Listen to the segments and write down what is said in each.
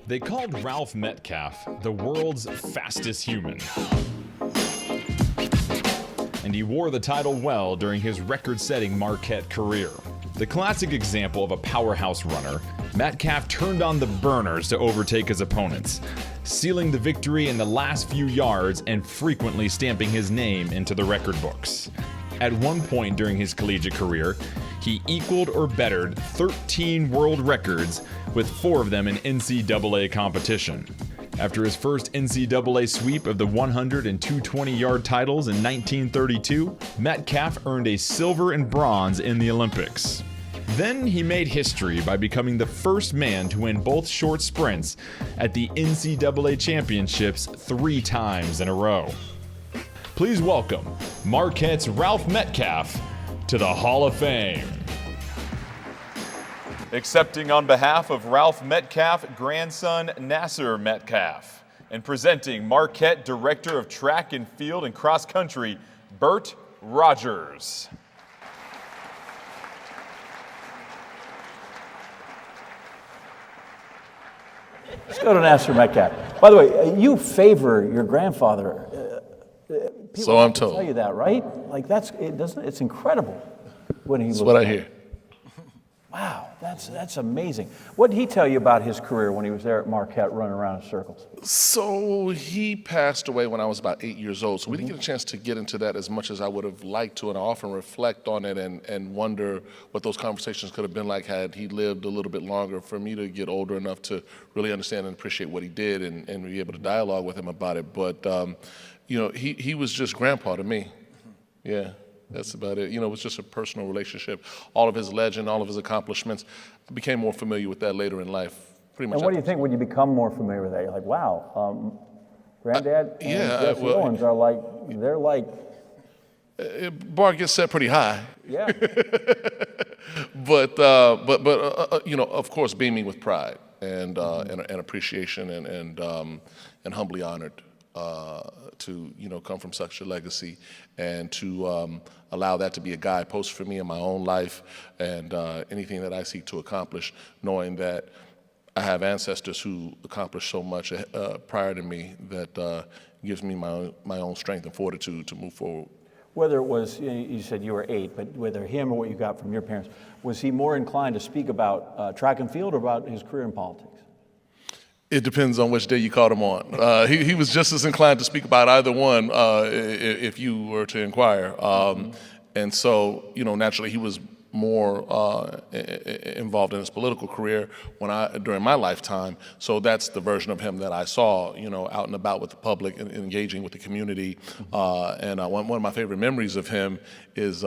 They called Ralph Metcalfe the world's fastest human. And he wore the title well during his record-setting Marquette career. The classic example of a powerhouse runner, Metcalfe turned on the burners to overtake his opponents, sealing the victory in the last few yards and frequently stamping his name into the record books. At one point during his collegiate career, he equaled or bettered 13 world records, with 4 of them in NCAA competition. After his first NCAA sweep of the 100 and 220-yard titles in 1932, Metcalfe earned a silver and bronze in the Olympics. Then he made history by becoming the first man to win both short sprints at the NCAA Championships 3 times in a row. Please welcome Marquette's Ralph Metcalfe to the Hall of Fame. Accepting on behalf of Ralph Metcalfe, grandson Nasser Metcalfe, and presenting Marquette Director of Track and Field and Cross Country, Bert Rogers. Let's go to Nasser Metcalfe. By the way, you favor your grandfather. People so I'm told. Tell you that, right? Like it's incredible when he. That's what I hear. Wow, that's amazing. What did he tell you about his career when he was there at Marquette running around in circles? So he passed away when I was about 8 years old. So we didn't get a chance to get into that as much as I would have liked to. And I often reflect on it and wonder what those conversations could have been like had he lived a little bit longer, for me to get older enough to really understand and appreciate what he did and be able to dialogue with him about it. But, he was just grandpa to me. Yeah. That's about it. It was just a personal relationship. All of his legend, all of his accomplishments. I became more familiar with that later in life. Pretty much. And what do you think when you become more familiar with that? You're like, wow, Granddad and Jesse Owens are like, they're like. Bar gets set pretty high. Yeah. but of course, beaming with pride and appreciation and humbly honored. To come from such a legacy and to allow that to be a guidepost for me in my own life and anything that I seek to accomplish, knowing that I have ancestors who accomplished so much prior to me that gives me my own strength and fortitude to move forward. Whether it was, you said you were 8, but whether him or what you got from your parents, was he more inclined to speak about track and field or about his career in politics? It depends on which day you caught him on. He was just as inclined to speak about either one if you were to inquire. And so, naturally he was more involved in his political career during my lifetime. So that's the version of him that I saw, out and about with the public and engaging with the community. And one of my favorite memories of him is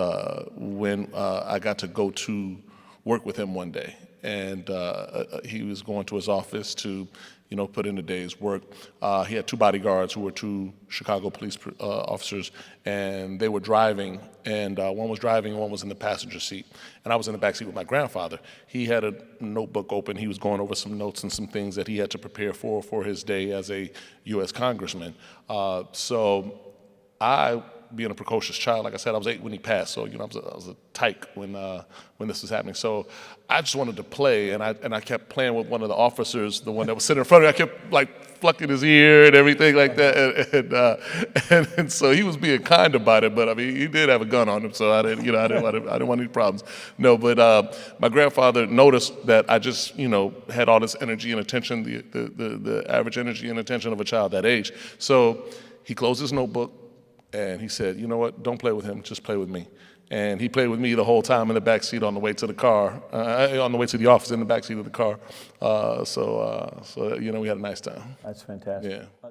when I got to go to work with him one day. And he was going to his office to, put in a day's work. He had 2 bodyguards who were 2 Chicago police officers, and they were driving, and one was driving and one was in the passenger seat. And I was in the back seat with my grandfather. He had a notebook open. He was going over some notes and some things that he had to prepare for his day as a U.S. congressman. So I, being a precocious child, like I said, I was 8 when he passed, so I was a tyke when this was happening. So I just wanted to play, and I kept playing with one of the officers, the one that was sitting in front of me. I kept like plucking his ear and everything like that, and so he was being kind about it. But I mean, he did have a gun on him, so I didn't want any problems. No, but my grandfather noticed that I just had all this energy and attention, the average energy and attention of a child that age. So he closed his notebook. And he said, you know what, don't play with him, just play with me. And he played with me the whole time in the back seat on the way to the car, on the way to the office in the back seat of the car. So we had a nice time. That's fantastic. Yeah.